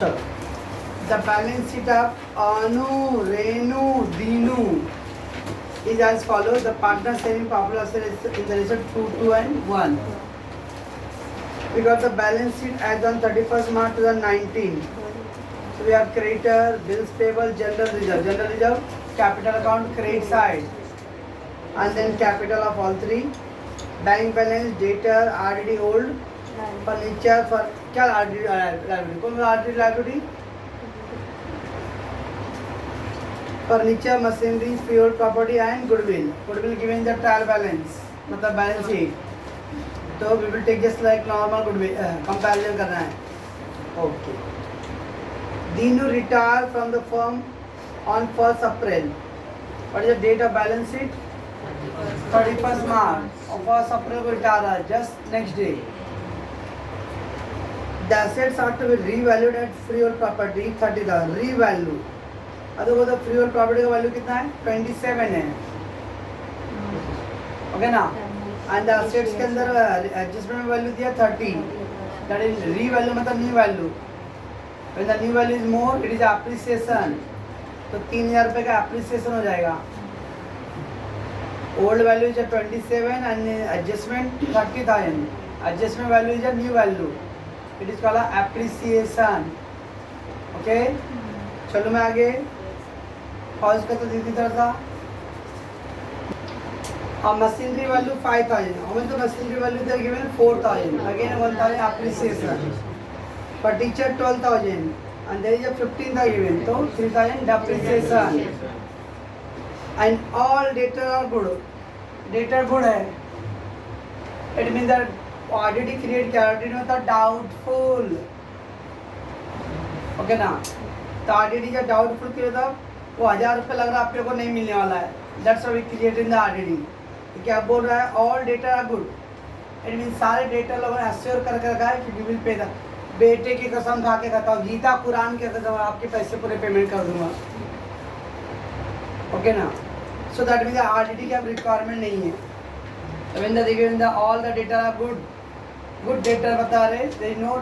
The balance sheet of Anu, Renu, Dinu is as follows. The partner saving popular is in the result 2, 2 and 1. We got the balance sheet as on 31st March 2019. So we have creditor, bills payable, general reserve. General reserve, capital account, credit side. And then capital of all three. Bank balance, debtor, RDD old. Furniture फर क्या library कौन library library furniture machinery fuel property and goodwill given the trial balance मतलब balance sheet तो we will take just like normal goodwill comparison करना है okay Dinu retire from the firm on 1st April what is the date of balance sheet 31st March और 1st April को retire just next day The assets are to be revalued at freehold property 30,000 revalue other तो freehold property का value कितना है 27 है okay ना and the assets के अंदर एडजस्टमेंट वैल्यू दिया 30 दैट इज revalue मतलब new value when the new value is more it is appreciation तो 3,000 रुपये का appreciation हो जाएगा old value is 27 and adjustment 30,000 adjustment value is a new value it is called appreciation okay चलो मैं आगे pause करता दीदी तरह सा और मशीनरी वैल्यू 5,000 हमें तो machinery value they given 4,000 again 1,000 appreciation for teacher 12,000 and there is a 15,000 given so 3,000 depreciation and all data are good है it means that audit create किया ऑडिट में था डाउटफुल ओके ना तो ऑडिट जब doubtful किया था वो 1,000 रुपये लग रहा है आपके को नहीं मिलने वाला है that's why we create in the audit क्या बोल रहा है all data are good it mean सारे डेटा लोगों ने एश्योर कर रखा है कि वी विल पे द बेटे की कसम खा के कहता हूँ गीता कुरान के कसम आपके पैसे पूरे पेमेंट कर दूंगा ओके ना सो दैट मीन ऑडिट की अब रिक्वायरमेंट नहीं है So when the all the data are good data बता रहे there is no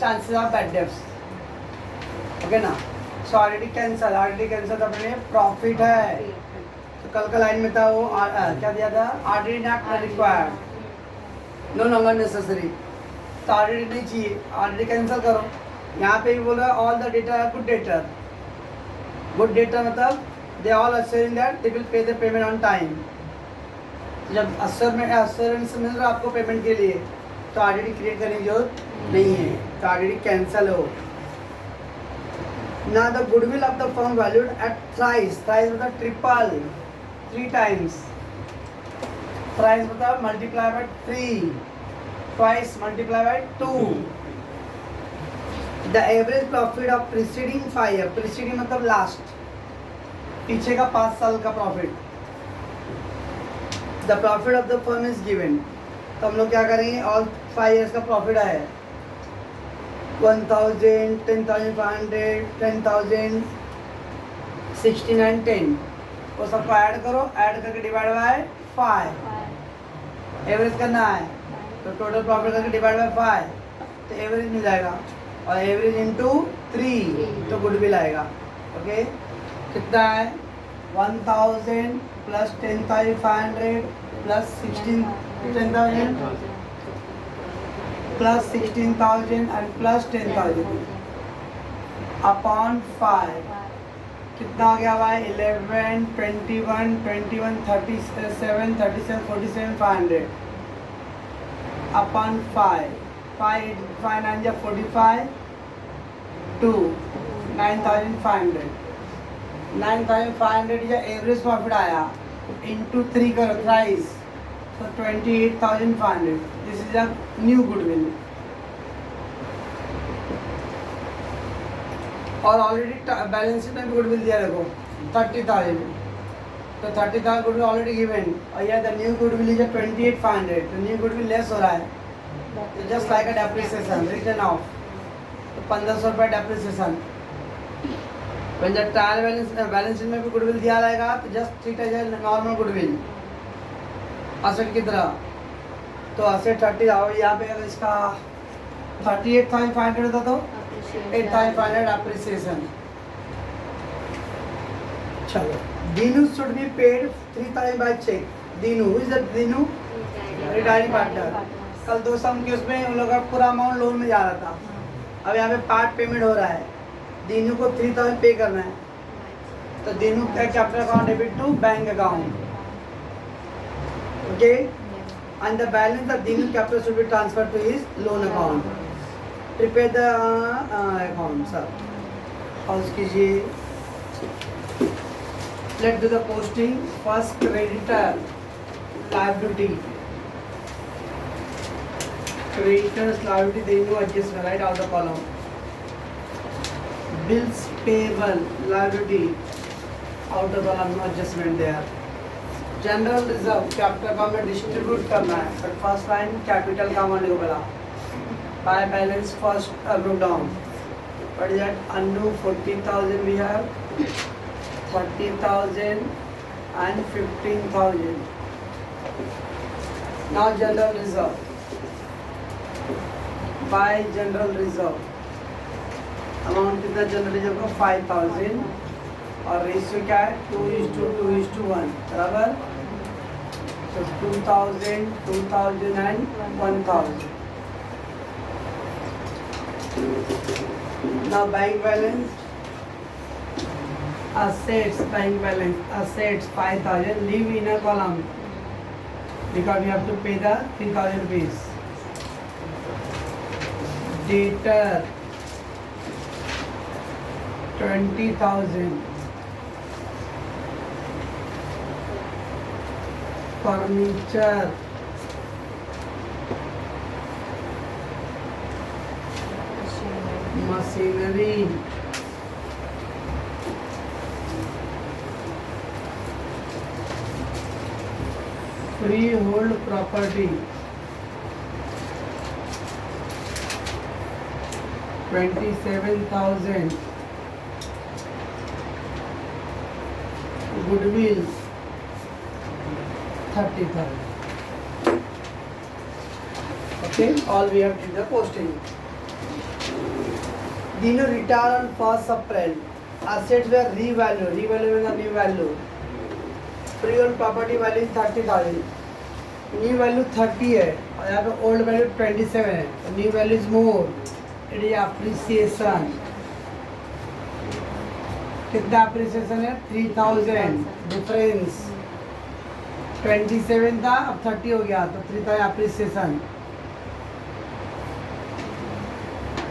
chances of bad debts okay ना so already cancel तो अपने प्रॉफिट है तो कल का लाइन में था वो क्या दिया था already not required no longer necessary तो already नहीं चाहिए already कैंसिल करो यहाँ पे भी बोल रहा है all the data are good data मतलब they all assuring that they will pay the payment on time जब अश्योरेंस मिल रहा है आपको पेमेंट के लिए तो ऑलरेडी क्रिएट करने की जरूरत नहीं है तो ऑलरेडी कैंसिल हो ना the goodwill of the firm valued at thrice मतलब ट्रिपल 3 times थ्राइस मतलब multiply by 3 twice multiply by 2 the average profit of preceding 5 year preceding मतलब लास्ट पीछे का 5 साल का profit the profit of the firm is given तो हम लोग क्या करेंगे ऑल 5 years का प्रॉफिट है 1,000 10,500 10,000 16 and 10 वो सबको ऐड करो ऐड करके डिवाइड बाय 5 एवरेज करना है तो टोटल प्रॉफिट करके डिवाइड बाय 5 तो एवरेज मिल जाएगा और एवरेज इनटू 3 तो गुडविल आएगा ओके कितना है 1,000 plus 10,500 plus 10,000 plus 16,000 and plus 10,000 upon 5 कितना आ गया भाई 11 21 21 37 37 47 500 upon 5 9 45 2 9,500 9,500 या एवरेज प्रॉफिट आया इंटू 3 करो थ्राइस तो 28,500 this is a new goodwill और ऑलरेडी बैलेंस शीट में भी गुडविल दिया देखो 30,000 तो 30,000 गुडविल ऑलरेडी गिवन और यह द न्यू गुडविल इज 28,500 तो न्यू गुडविल लेस हो रहा है तो just like a depreciation return of तो 1,500 रुपये depreciation when the trial balance में भी गुडविल दिया रहेगा तो just treat as normal goodwill asset की तरह तो असेट 30 यहाँ पे अगर इसका 38,500 था तो 8,500 appreciation. चलो, Dinu should be paid 3,000 by check. Dinu, who is that Dinu? Retiring partner. कल 2 सम के उसमें उन लोगों का पूरा अमाउंट लोन में जा रहा था. अब यहाँ पे पार्ट पेमेंट हो रहा है. दीनू को 3,000 पे करना है, तो दीनू का capital account debit to bank account. Okay, and the balance of Dinu capital should be transfer to his loan account. Prepare the account sir. Pause कीजिए. Let do the posting. First creditor liability. Creditors liability, there is no adjustment, right, out of the column. Bills payable liability, out of the column, no adjustment there. General reserve, capital account में distribute करना है, but first line capital का amount को बोला. By balance first wrote down. What is that? Anu 40,000 we have, 30,000 and 15,000. Now general reserve. By general reserve amount कितना general reserve का 5,000 और ratio क्या है 2:2:1 बराबर. तो 2,000, 2,000 and 1,000. Now bank balance, assets, bank balance, assets 5,000, leave in a column because we have to pay the 3,000 rupees. Debtor 20,000. Furniture machinery freehold property 27,000. Goodwill 30,000. Okay, all we have to do the posting. Dino retire on 1st April. Assets were revalued. Revalue means the new value. Freehold property value is 30,000. New value 30 है और यहाँ पे old value 27 है. New value is more. It is appreciation. कितना appreciation है 3,000 difference. 27 था अब 30 हो गया तो 3,000 appreciation.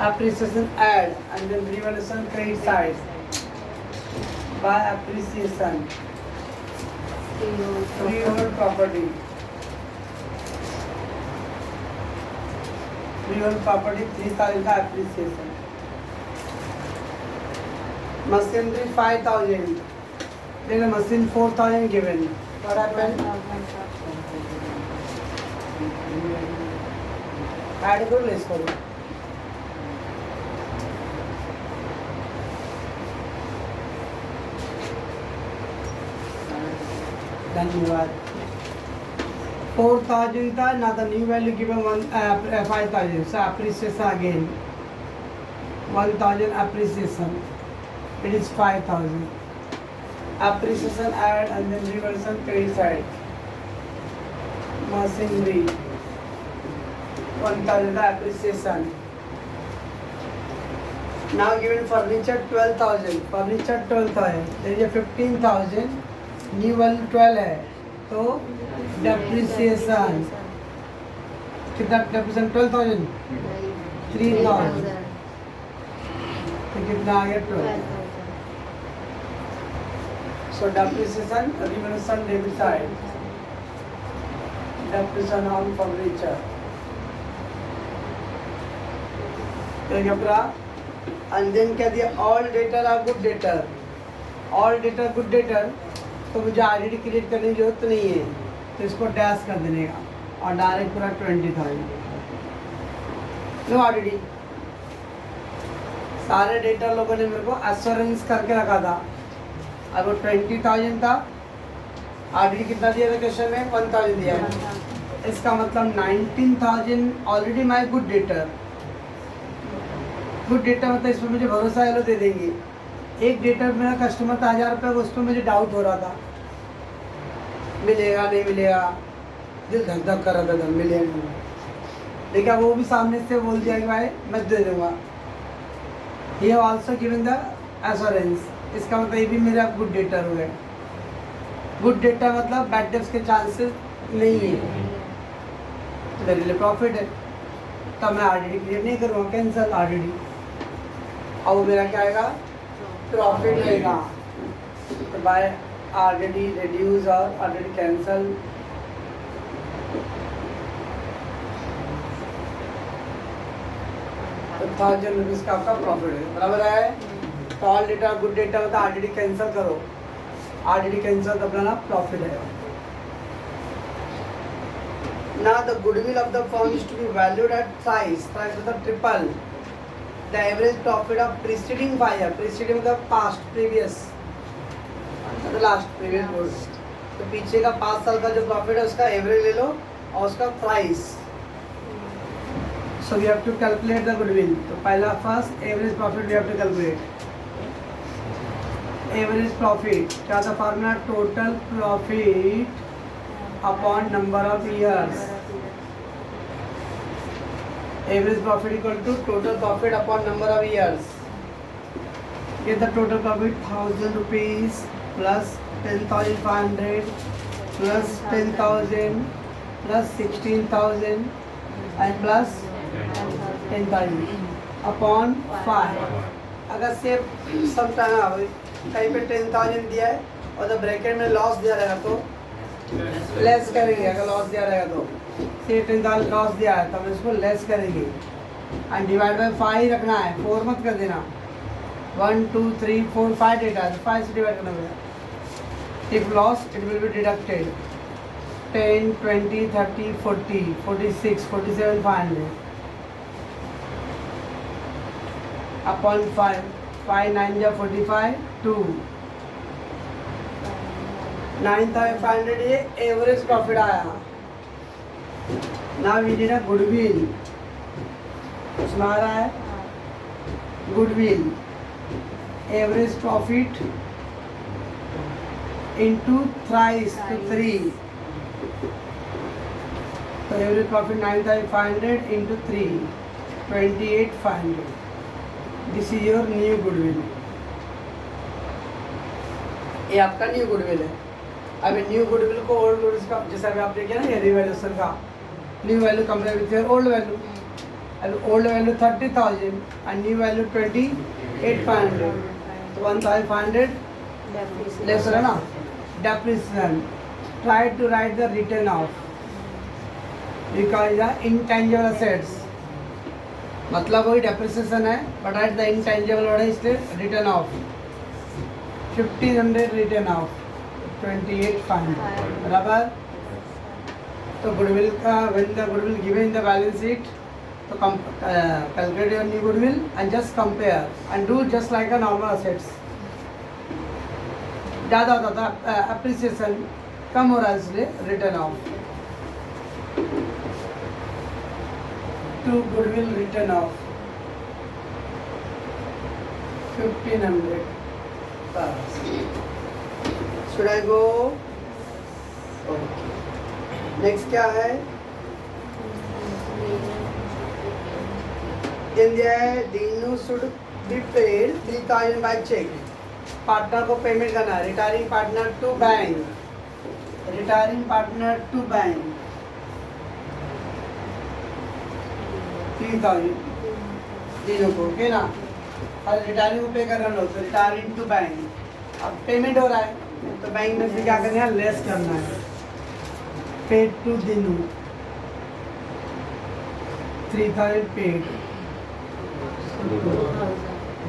Appreciation add and then revaluation credit side by appreciation. Freehold property. Freehold property 3,000 का appreciation. Machinery 5,000. Then a machine 4,000 given. What happened? Add करो less करो. धन्यवाद. 4,000 था now the new value given 5,000 so appreciation again 1,000 appreciation it is 5,000 appreciation add and then reversion credit side. Machinery 1,000 appreciation. Now given furniture 12,000 furniture 12,000 there is a 15,000 new value 12 है तो depreciation कितना depreciation 12,000 3,000 तो कितना आ गया 12. So depreciation revaluation debit side depreciation on furniture क्या पूरा and then क्या दिया all debtor are good debtor. All debtor good debtor तो मुझे आईडी क्रिएट करने की जरूरत नहीं है तो इसको डैश कर देने का और डायरेक्ट पूरा 20,000 लो आईडी. सारे डेटा लोगों ने मेरे को एश्योरेंस करके रखा था. अब वो 20,000 था आईडी कितना दिया था क्वेश्चन में 1,000 दिया है. इसका मतलब 19,000 already my good debtor good data मतलब इसमें मुझे भरोसा है, लो दे देंगे। एक डेटा मेरा कस्टमर था 1000 रुपये का, उस पर मुझे डाउट हो रहा था, मिलेगा नहीं मिलेगा, दिल धक धक कर रहा था, मिलेगा नहीं, लेकिन वो भी सामने से बोल दिया कि भाई मैं दे दूँगा। ये ऑल्सो गिवन द एश्योरेंस, इसका मतलब ये भी मेरा गुड डेटा हुआ है। गुड डेटा मतलब बैड डेट्स के चांसेस नहीं है, तो मेरे लिए प्रॉफिट है, तब मैं आरडीडी क्रिएट नहीं करूँगा, कैंसिल आरडीडी, और वो मेरा क्या आएगा, प्रॉफिट रहेगा। तो बाय आरडीडी रिड्यूस और आरडीडी कैंसिल, तो 1000 रुपीज़ का आपका प्रॉफिट है, बराबर है। तो ऑल डेटा गुड डेटा होता है, आरडीडी कैंसिल करो, आरडीडी कैंसिल तो अपना प्रॉफिट है। Now the goodwill of the firm is to be valued at thrice मतलब triple the average profit of preceding 5 years, preceding मतलब past previous मतलब last previous good, तो पीछे का 5 साल का जो प्रॉफिट है उसका एवरेज ले लो और उसका price. So we have to calculate the goodwill, तो पहला first average profit we have to calculate। Average profit क्या था formula, total profit upon number of years, average profit equal to total profit upon number of years. Get the total profit 1000 rupees plus 10,500 plus 10,000 plus 16,000 and plus 10,000 upon 5। अगर से सब time कहीं पे 10,000 दिया है और द ब्रैकेट में loss दिया रहेगा तो लेस करेंगे, अगर लॉस दिया रहेगा तो से 10,000 लॉस दिया है तो हम इसको लेस करेंगे एंड डिवाइड बाय 5 रखना है, 4 मत कर देना। 1 2 3 4 5 डेटा है तो 5 से डिवाइड करना पड़ेगा। If loss it will be deducted 10 20 30 40 46 47 500 upon 5 5 9 जा 45 2 9,500 ये एवरेज प्रॉफिट आया। Now we did a goodwill, उसमें आ रहा है goodwill average profit into thrice तो 3, तो average profit 9,500 into 3 28,500। This is your new goodwill, ये आपका न्यू गुडविल है। अभी न्यू गुडविल को ओल्ड गुडविल का जैसा अभी आपने किया ना ये रिवैल्यूएशन का, new value compare with your old value. अभी old value 30,000 and new value 28,500, तो 1,500 लेस है ना depreciation. Try to write the return of because the intangible assets, मतलब वही डेप्रिसिएशन है but write the intangible word है इसलिए रिटर्न ऑफ 1,500 रिटर्न ऑफ 28,500 बराबर। तो गुडविल का when the goodwill given in the balance sheet तो calculate your new goodwill and just compare and do just like a normal assets. ज़्यादा होता था appreciation, कम हो रहा है इसलिए return of to goodwill return of 1,500। Should I go? Okay. Next क्या है? इंडिया है Dinu should be paid 3,000 by check। Partner को पेमेंट करना है, retiring partner to bank, retiring partner to bank 3,000 तीनों को, ओके ना। और रिटायरिंग को पे कर रहा हो तो रिटायरिंग टू बैंक, अब पेमेंट हो रहा है तो बैंक में से क्या करना है, लेस करना है। Paid to Dinu 3,000 paid,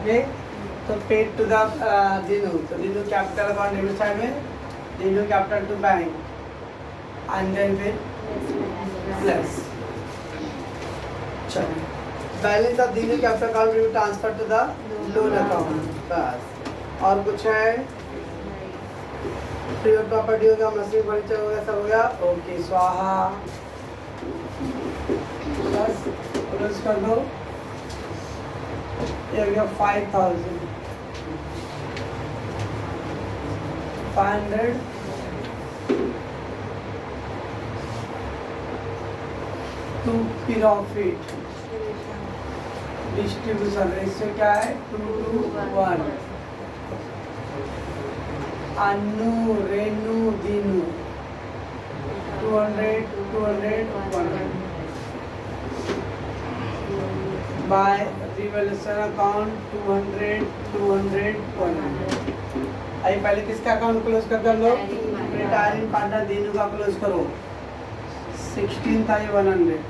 okay. तो पेड टू द दिनू, तो Dinu capital account debit side में, Dinu capital to bank and then फिर प्लस। चलो balance of Dinu capital account will transfer to the loan account, बस। और कुछ है? प्रीवियस प्रॉपर्टी हो गया, मशीन फर्नीचर हो गया, सब हो गया, ओके। स्वाहा प्लस कर दो ये हो गया 5000 500 टू प्रॉफिट डिस्ट्रीब्यूशन रेशियो क्या है 2 to 1 Anu Renu Dinu 200 100 by revaluation account 200 100 अभी पहले किसका अकाउंट क्लोज कर दो रिटायरिंग पार्टनर दीनू का क्लोज करो 16,100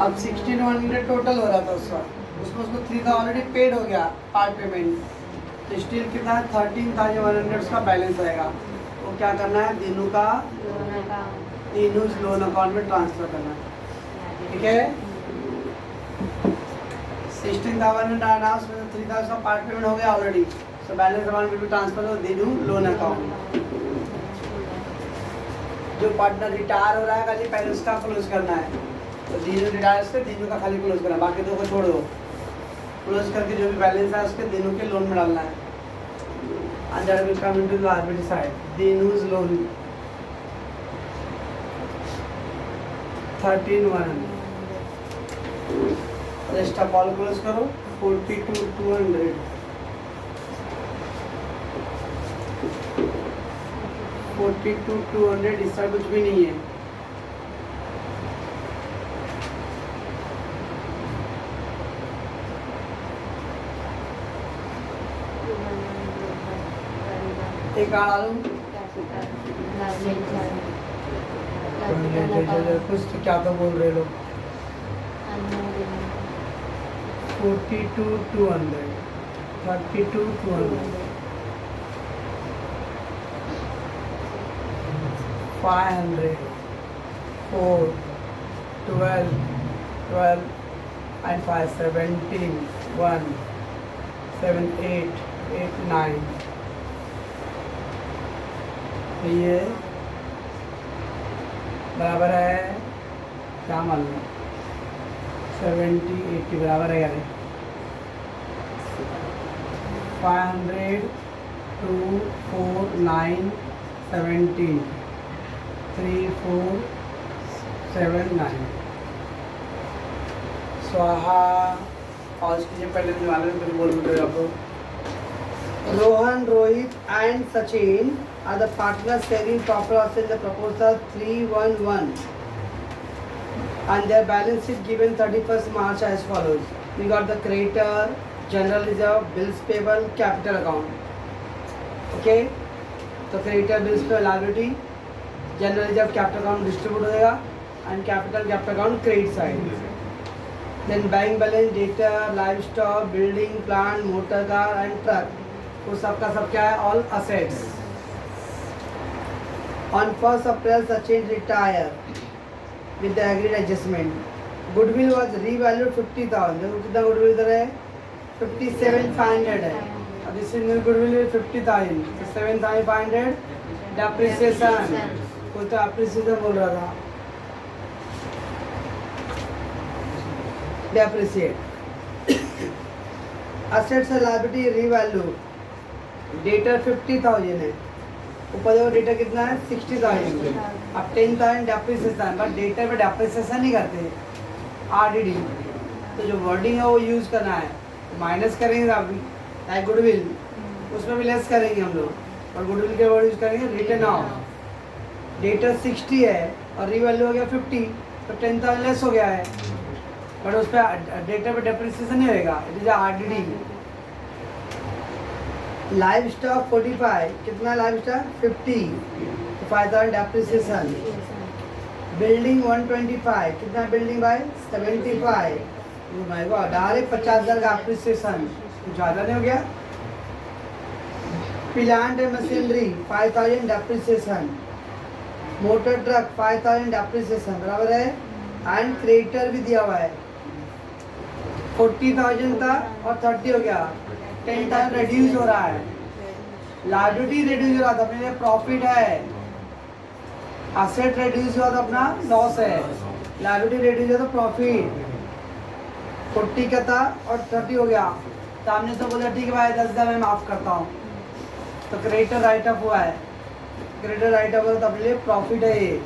अब 16,100 टोटल हो रहा था उसका उसमें उसको 3 ऑलरेडी पेड हो गया पार्ट पेमेंट तो स्टिल कितना है 13,100 उसका बैलेंस आएगा वो क्या करना है दीनू का दीनूज लोन अकाउंट में ट्रांसफर करना है ठीक है 16,100 आना उसमें 3,000 का पार्ट पेमेंट हो गया already so balance amount will be transfer to Dinu loan account जो पार्टनर रिटायर हो रहा है खाली पहले उसका क्लोज करना है तो दीनू रिटायर से दीनू का खाली क्लोज करना बाकी दो को छोड़ दो क्लोज करके जो भी बैलेंस है उसके दीनू के लोन में डालना है and that will come into the liability side Dinu's loan 13,100 rest of all close करो 42,200 42,200 इसका कुछ भी नहीं है एक आलू कुछ तो क्या तो बोल रहे लोग 42,200 32,200 500 4 12 12 and 5 17 1 7 8 8 9 ये बराबर है क्या मालूम 70 80 बराबर है यार 500 2 4 9 17 3 4 7 9 स्वाहा और कीजिए पहले दिवाले में कुछ बोल रहे आपको Rohan, Rohit and Sachin are the partners saving proper loss in the proposal 311 and their balance sheet given 31st March as follows. We got the creditor, general reserve, bills payable, capital account. Okay, तो creditor, bills payable, liability, general reserve, capital account distribute होगा and capital account credit side. Then bank balance, data, livestock, building, plant, motor car and truck. वो सबका सब क्या है all assets on 1st April Sachin retire with the agreed adjustment goodwill was revalued 50,000 देखो कितना goodwill इधर है 57,500 है अब दिस न्यू goodwill is 50,000 तो 7,500 depreciation कोई तो appreciation बोल रहा था depreciate assets and liability revalue debtor 50,000 है ऊपर देखो डेटर कितना है 60,000 अब 10,000 डेप्रिसिएशन बट डेटर में डेप्रिसिएशन नहीं करते आरडीडी तो जो वर्डिंग है वो यूज़ करना है माइनस करेंगे अभी लाइक गुडविल उसमें भी लेस करेंगे हम लोग और गुडविल के वर्ड यूज़ करेंगे रिटर्न ऑफ डेटर 60 है और रिवैल्यू हो गया 50 तो 10,000 लेस हो गया है बट उस पर डेटर पर डेप्रिसिएशन नहीं होएगा it is RDD live stock 45 कितना लाइव स्टॉक 50 तो 5,000 डेप्रिसिएशन बिल्डिंग 125 कितना बिल्डिंग बाय 75 भाई गॉड डायरेक्ट 50,000 का एप्रिसिएशन ज़्यादा नहीं हो गया plant and machinery 5,000 depreciation motor truck 5,000 depreciation बराबर है एंड क्रेडिटर भी दिया हुआ है 40,000 था और 30 हो गया 10,000 रिड्यूस हो रहा है लायबिलिटी रिड्यूस हो रहा था अपने लिए प्रॉफिट है असेट रिड्यूस हुआ तो अपना लॉस है लायबिलिटी रेड्यूस है तो प्रॉफिट 40 का था और 30 हो गया, सामने तो बोला ठीक है भाई 10,000 मैं माफ़ करता हूँ, तो क्रेडिटर राइट अप हुआ है, क्रेडिटर राइट अप तब लिए प्रॉफिट है ये।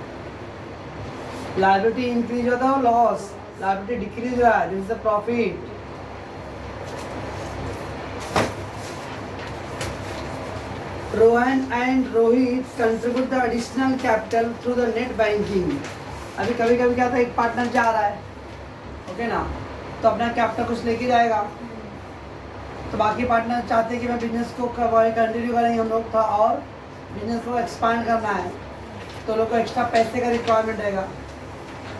लायबिलिटी इंक्रीज होता है लॉस, लायबिलिटी डिक्रीज हुआ है, this is the profit. Rohan and Rohit contribute the additional capital through the net banking. अभी कभी कभी क्या था, एक पार्टनर जा रहा है, ओके ना, तो अपना कैपिटल कुछ लेके जाएगा, तो बाकी पार्टनर चाहते हैं कि मैं बिजनेस को कंटिन्यू करेंगे हम लोग था और बिजनेस को एक्सपांड करना है, तो लोग को एक्स्ट्रा पैसे का रिक्वायरमेंट रहेगा,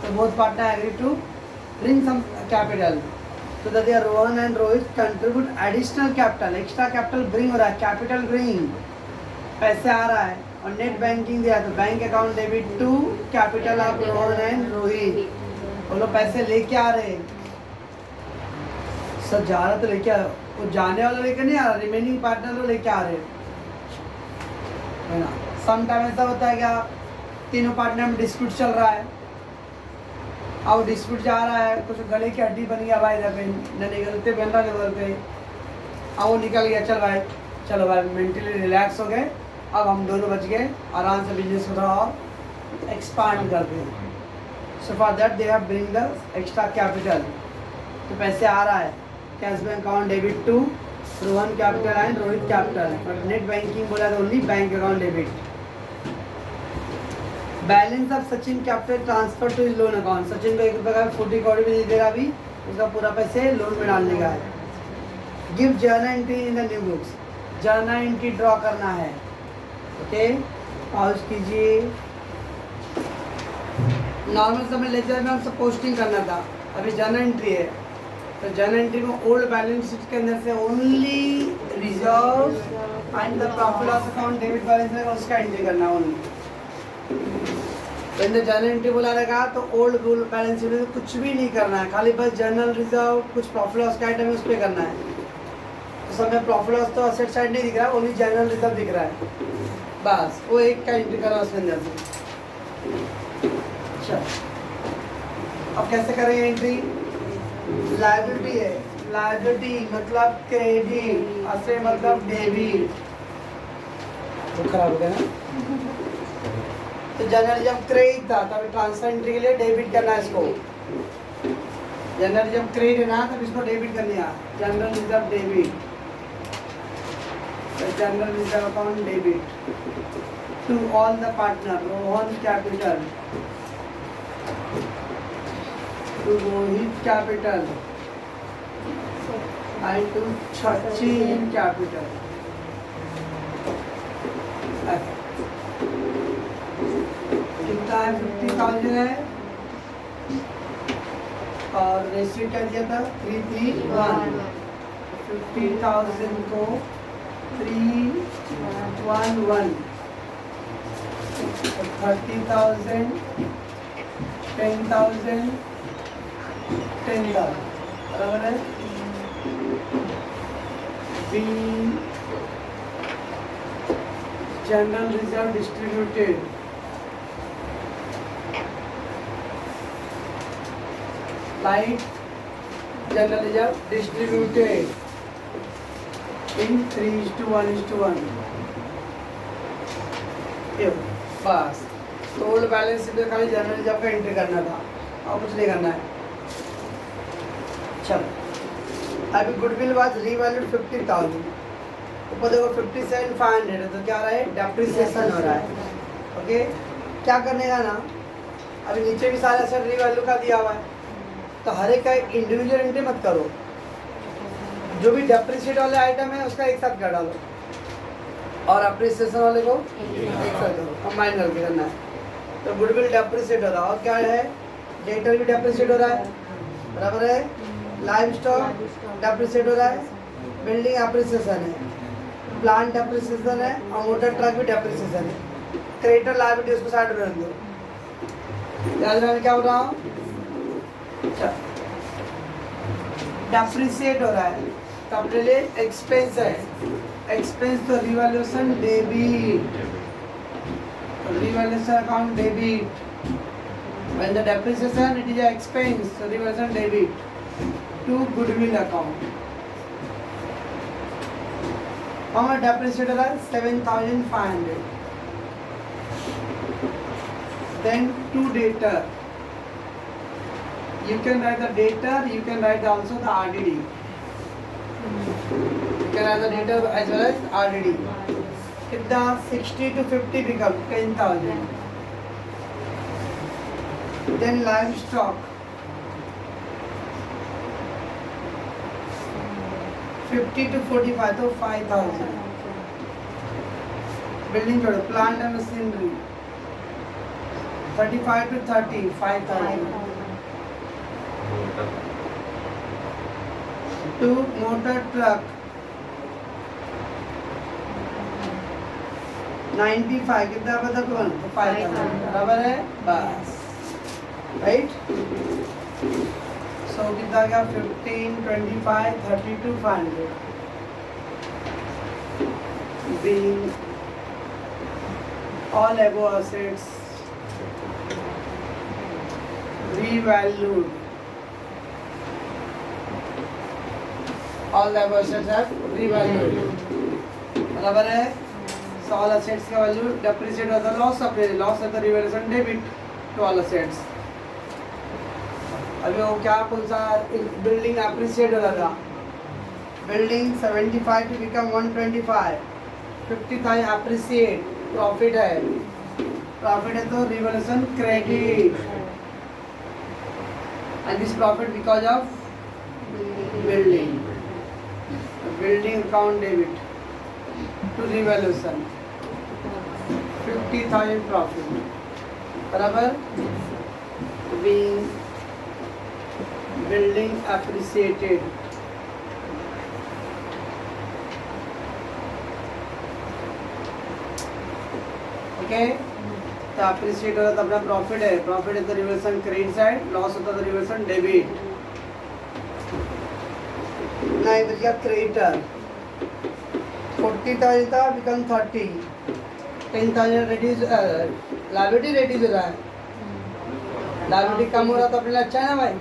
तो both partner agree to bring some capital, तो that Rohan and Rohit contribute additional capital, extra capital bring हो रहा है, कैपिटल ब्रिंग पैसे आ रहा है, और नेट बैंकिंग दिया तो bank account debit to capital of Rohan and Rohit, वो लोग पैसे लेके आ रहे हैं, सब जा रहा तो लेके आ रहा, वो जाने वाला लेके नहीं आ रहा, रिमेनिंग पार्टनर तो लेके आ रहे है ना। सम टाइम ऐसा होता है क्या, तीनों पार्टनर में डिस्प्यूट चल रहा है, अब डिस्प्यूट जा रहा है, कुछ गले की हड्डी बन गया भाई, इधर पे न निकलते बन रहा लेवल पे, अब वो निकल गया, चल भाई चलो भाई मेंटली रिलैक्स हो गए, अब हम दोनों बच गए, आराम से बिजनेस को थोड़ा और एक्सपांड करते हैं, so for that they have bring the extra capital, तो पैसे आ रहा है, cash bank account debit to Rohan capital and Rohit capital, और नेट बैंकिंग बोला तो only bank account debit. Balance of Sachin capital transfer to is loan account, Sachin को 1 रुपये का 40 करोड़ भी नहीं दे रहा, अभी उसका पूरा पैसे लोन में डालने का है। Give journal entry in the new books, journal entry draw करना है, ओके पॉज कीजिए। नॉर्मल समय लेजर में हमसे पोस्टिंग करना था, अभी जर्नल एंट्री है, तो जर्नल एंट्री में ओल्ड बैलेंस शीट के अंदर से only reserve and the profit loss account debit balance रहेगा, उसका एंट्री करना ओनली। तो इन जर्नल एंट्री बोला रहेगा तो ओल्ड बैलेंस शीट में कुछ भी नहीं करना है, खाली बस जर्नल रिजर्व कुछ प्रॉफिट लॉस का आइटम है उस पर करना है। तो समय प्रॉफिट लॉस तो असेट साइड नहीं दिख रहा है, ओनली जर्नल रिजर्व दिख रहा है, बस वो एक का एंट्री करना उसके अंदर से। अच्छा अब कैसे करेंगे एंट्री, लायबिलिटी है, लायबिलिटी मतलब क्रेडिट, असे मतलब डेबिट, तो खराब हो गया ना, तो जनरल जब क्रेडिट था तब ट्रांसफर एंट्री के लिए डेबिट करना है इसको, जनरल जब क्रेडिट है ना तब इसको डेबिट करनी है, general reserve debit, general reserve account debit to all the partner Rohan capital to Rohit capital and to Sachin capital. कितना है 50,000 है और रेशियो क्या दिया था 3:1, 50,000 को 3:1, 30,000 10,000 10,000 बराबर है। B general reserve distributed light general reserve distributed in 3:1:1। बस तो ओल्ड बैलेंस शीट में खाली जनरल रिजर्व का एंट्री करना था और कुछ नहीं करना है। चलो अभी गुडविल वाज रीवैल्यूड 50,000, ऊपर देखो 57,500 है, तो क्या हो रहा है डेप्रिसिएशन हो रहा है। ओके क्या करने का ना, अभी नीचे भी सारे असर रीवैल्यू का दिया हुआ है, तो हर एक का इंडिविजुअल एंट्री मत करो, जो भी डेप्रिसिएट वाले आइटम है उसका एक साथ कर डालो और अप्रिसिएशन वाले को एक साथ करो, कंबाइन करके करना है। तो गुडविल डेप्रिसिएट हो रहा है और क्या है डेटर भी डेप्रिसिएट हो रहा है, बराबर है। लाइव स्टॉक डेप्रिसिएट हो रहा है, बिल्डिंग अप्रिसिएशन है, प्लांट डेप्रिसिएशन है और मोटर ट्रक भी डेप्रिसिएशन है। क्रेडिटर लायबिलिटी उसको साइड में रख दो। याद रखना क्या हो रहा हूँ, डेप्रिसिएट हो रहा है तो अपने लिए एक्सपेंस है, एक्सपेंस तो revaluation debit, revaluation account debit, When the depreciation, it is an expense, so reversion debit to goodwill account. How much depreciated as 7,500. Then to debtor. You can write the debtor, you can write also the RDD. You can write the debtor as well as RDD. If the 60 to 50 become 10,000. Then livestock. 50 to 45 तो 5,000. Building छोड़ो, plant and machinery. 35 to 30, 5,000. To motor truck. 95 कितना पता कौन? तो 5,000. बराबर है? बस. Right? So कितना क्या? 15, 25, 32, 500. Being all above assets revalued. All the above assets have revalued. बराबर है? So all assets का value depreciate होता है, loss of the revaluation debit to all assets. अभी वो क्या कौन सा बिल्डिंग अप्रिशिएट हो रहा था, building 75 to become 125, 50,000 appreciate, profit है तो revaluation credit and this profit because of building account debit to revaluation 50,000 profit बराबर building appreciated. Okay, तो appreciate होता तो अपना प्रॉफिट है तो रिवर्सन क्रेडिट साइड, लॉस होता तो रिवर्सन डेबिट. ना इधर क्या क्रेडिटर 40,000 था बिकम 30, 10,000 reduce लायबिलिटी reduce हो रहा है, लायबिलिटी कम हो रहा तो अपने लिए अच्छा है ना भाई.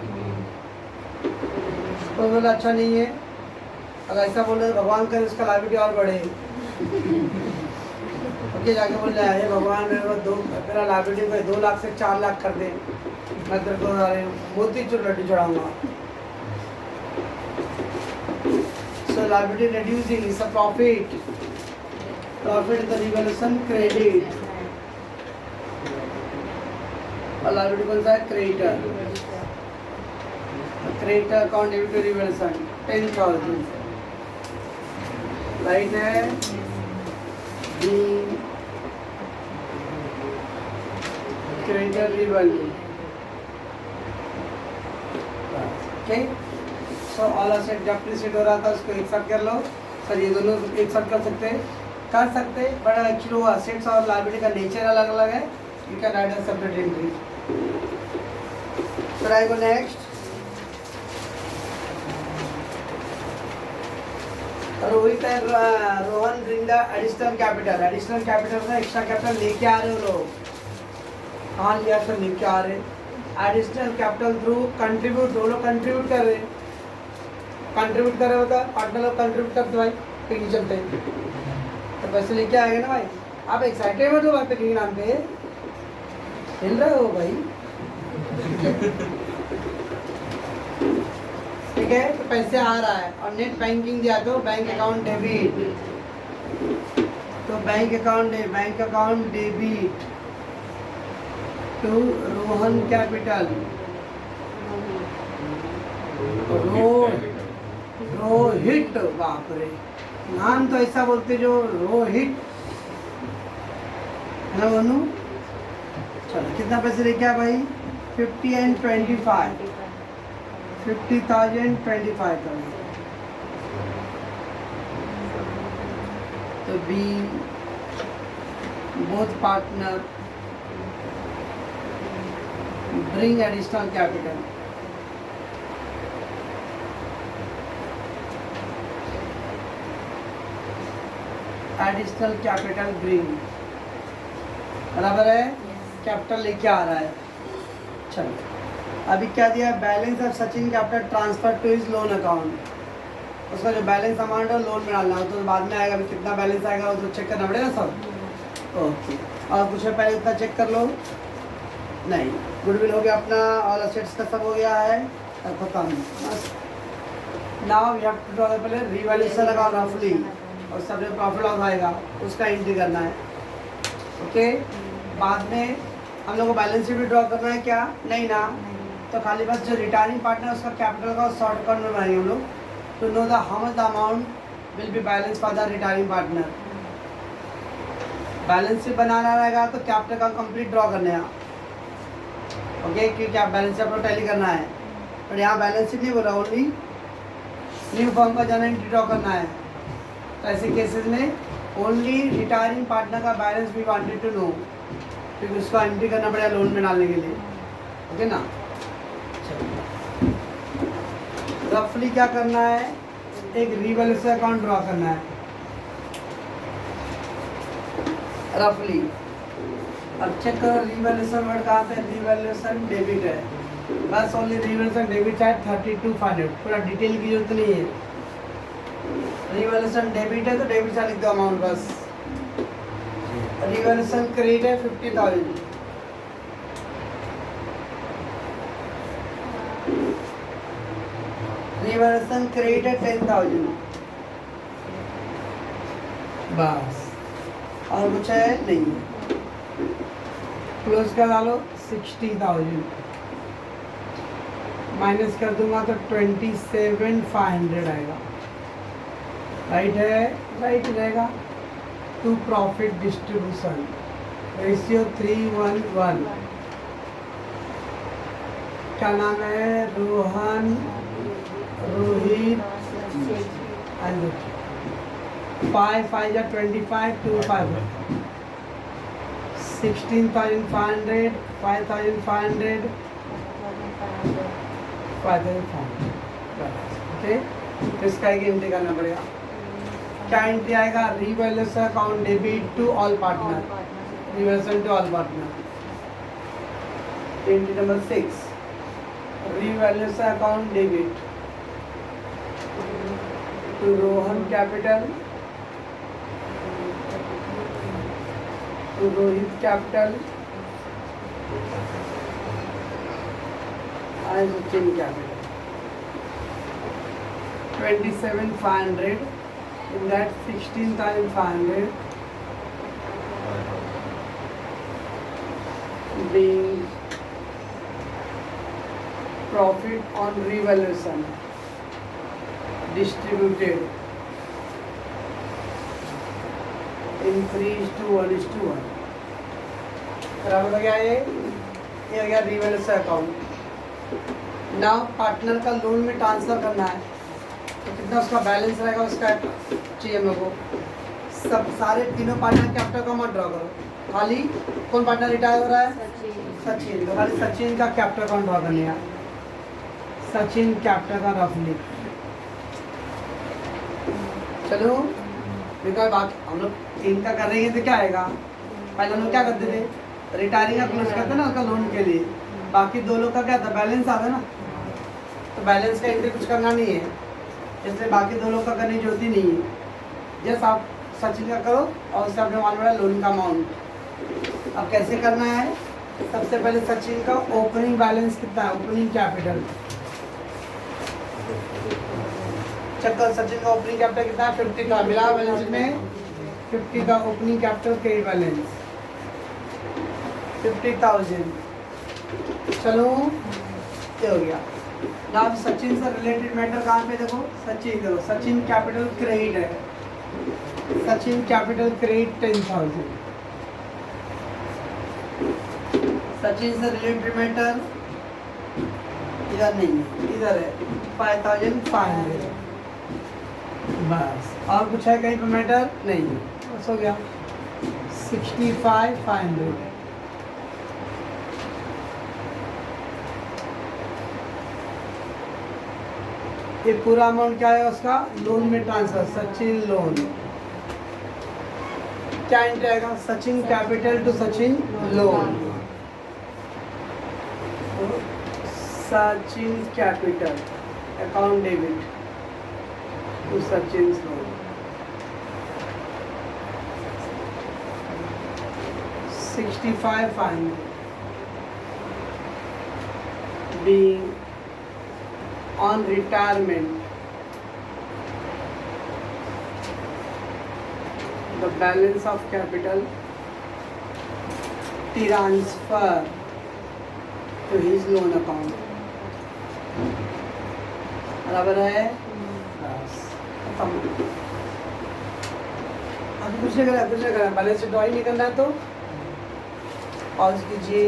तो बोला अच्छा नहीं है, अगर ऐसा बोल रहे भगवान करे उसका लायबिलिटी और बढ़े. ओके जाके बोल रहे हैं भगवान मेरा लायबिलिटी को 2 लाख से 4 लाख कर दे, मैं तेरे को मोती चूर लड्डू चढ़ाऊंगा. So liability reducing is a profit the revaluation credit और लायबिलिटी कौन सा है? Creditor. Creditor account debit to revaluation 10,000. Right है creditor revalue. Okay so all asset depreciate हो रहा था उसको एक साथ कर लो. सर ये दोनों एक साथ कर सकते बट एक्चुअली वो असेट्स और लायबिलिटी का नेचर अलग अलग है. You can write a separate entry. So I go next. Rohit and Rohan bring the additional capital में एक्स्ट्रा कैपिटल लेके आ रहे हो लोग. कहाँ लिया सर? लेके आ रहे. एडिशनल कैपिटल थ्रू कंट्रीब्यूट, दो लोग कंट्रीब्यूट कर रहे होता पार्टनर लोग कंट्रीब्यूट करते भाई पिकनिक चलते हैं तो पैसे लेके आएगा ना भाई. आप एक्साइटेड मत हो भाई पिकनिक नाम पे, हिल रहे हो भाई. ठीक है तो पैसे आ रहा है और नेट बैंकिंग दिया तो बैंक अकाउंट डेबिट, तो bank account debit to Rohan capital. Rohit, बाप रे नाम तो ऐसा बोलते जो रोहित है ना बोनू. चलो कितना पैसे लेके आया भाई? 50 and 25, 50,000, 25,000. तो B both partner bring additional capital. Additional capital bring बराबर है कैपिटल लेके आ रहा है. चलो अभी क्या दिया, balance of Sachin capital transfer to his loan account. उसका जो बैलेंस अमाउंट है लोन में डालना है, तो बाद में आएगा अभी कितना बैलेंस आएगा वो तो चेक करना पड़ेगा सब। ओके, और कुछ पहले इतना चेक कर लो। नहीं, गुडविल हो गया अपना, ऑल असेट्स का सब हो गया है, और खत्म बस। Now we have to draw the पहले रिवैल्यूएशन लगा रफली, और सब जो प्रॉफिट लॉस आएगा उसका एंट्री करना है। ओके, बाद में हम लोग को बैलेंस शीट भी ड्रॉ करना है क्या? नहीं ना, तो खाली बस जो रिटायरिंग पार्टनर उसका कैपिटल का शॉर्ट अकाउंट में बनाएंगे हम लोग, to know the how much the amount will be balance for the retiring partner. Balance sheet बनाना रहेगा तो कैपिटल का कंप्लीट ड्रॉ करने हैं। ओके, कि क्या बैलेंस शीट आपको टैली करना है, पर यहाँ बैलेंस शीट नहीं बोला, ओनली न्यू फर्म का जर्नल एंट्री ड्रॉ करना है। तो ऐसे केसेस में ओनली रिटायरिंग पार्टनर का बैलेंस भी वांटेड टू नो, क्योंकि उसका एंट्री करना पड़ेगा लोन में डालने के लिए। ओके ना, रफली क्या करना है, एक रिवैल्यूएशन अकाउंट ड्रॉ करना है रफली। अब चेक करो रिवैल्यूएशन वर्ड कहाँ पे, रिवैल्यूएशन डेबिट है, बस ओनली रिवैल्यूएशन डेबिट है 32,500, पूरा डिटेल की जरूरत नहीं है। रिवैल्यूएशन डेबिट है तो डेबिट से लिख दो अमाउंट बस। रिवैल्यूएशन क्रेडिट है 50,000, रिवैल्यूएशन क्रेडिट है 10,000 बस, और कुछ है नहीं। क्लोज कर डालो 60,000, माइनस कर दूंगा तो 27,500 आएगा। राइट है, राइट रहेगा। To profit distribution ratio 3:1:1। क्या नाम है, रोहन, रोहित, 5 5 या 25, 2 5, 16,500, 5,500, 5,500। ओके, इसका एक एंट्री करना पड़ेगा। क्या एंट्री आएगा, revaluation account debit to all partner, revaluation to all partner. Entry number 6, revaluation account debit to Rohan capital, to Rohit capital and Sachin capital. 27,500, in that 16,500 being profit on revaluation distributed in 3:1:1। बराबर हो गया ये हो गया revaluation account. Now partner का loan में transfer करना है तो कितना उसका बैलेंस रहेगा उसका चाहिए हम लोग को। सब सारे तीनों पार्टनर कैपिटल का अमाउंट ड्रॉ करो। खाली कौन पार्टनर रिटायर हो रहा है, सचिन, तो खाली सचिन का कैपिटल अकाउंट ड्रॉ करने है। सचिन कैपिटल का रफली। चलो देखो बात हम लोग तीन का कर रहे हैं तो क्या आएगा, पहले हम लोग क्या करते थे, रिटायरिंग का क्लोज करते ना उसका लोन के लिए, बाकी दो लोग का क्या था, बैलेंस आता ना, तो बैलेंस का एंट्री कुछ करना नहीं है, इसलिए बाकी दो लोग का करने की जरूरत ही नहीं है। जस्ट आप सचिन का करो और उससे आपने मालूम है लोन का अमाउंट। अब कैसे करना है, सबसे पहले सचिन का ओपनिंग बैलेंस कितना है, ओपनिंग कैपिटल चेक करो। सचिन का ओपनिंग कैपिटल कितना है, 50 का मिला बैलेंस में, 50 का ओपनिंग कैपिटल क्रेडिट बैलेंस 50,000। चलो ये हो गया ना। अब सचिन से रिलेटेड मैटर कहाँ पे देखो, सचिन देखो, सचिन कैपिटल क्रेडिट है, सचिन कैपिटल क्रेडिट 10,000। सचिन से रिलेटेड मैटर इधर नहीं है, इधर है 5,500 बस। और कुछ है कहीं पे मैटर नहीं, बस हो गया 65,500। ये पूरा अमाउंट क्या है उसका, लोन में ट्रांसफर, सचिन लोन। क्या एंट्री आएगा, Sachin capital to Sachin loan. तो Sachin capital account debit to Sachin loan 65,500 being on retirement. The balance of capital transfer to his loan account. बराबर है बस खत्म। अभी कुछ नहीं करना, बैलेंस शीट ड्राइंग नहीं करना है तो पॉज कीजिए।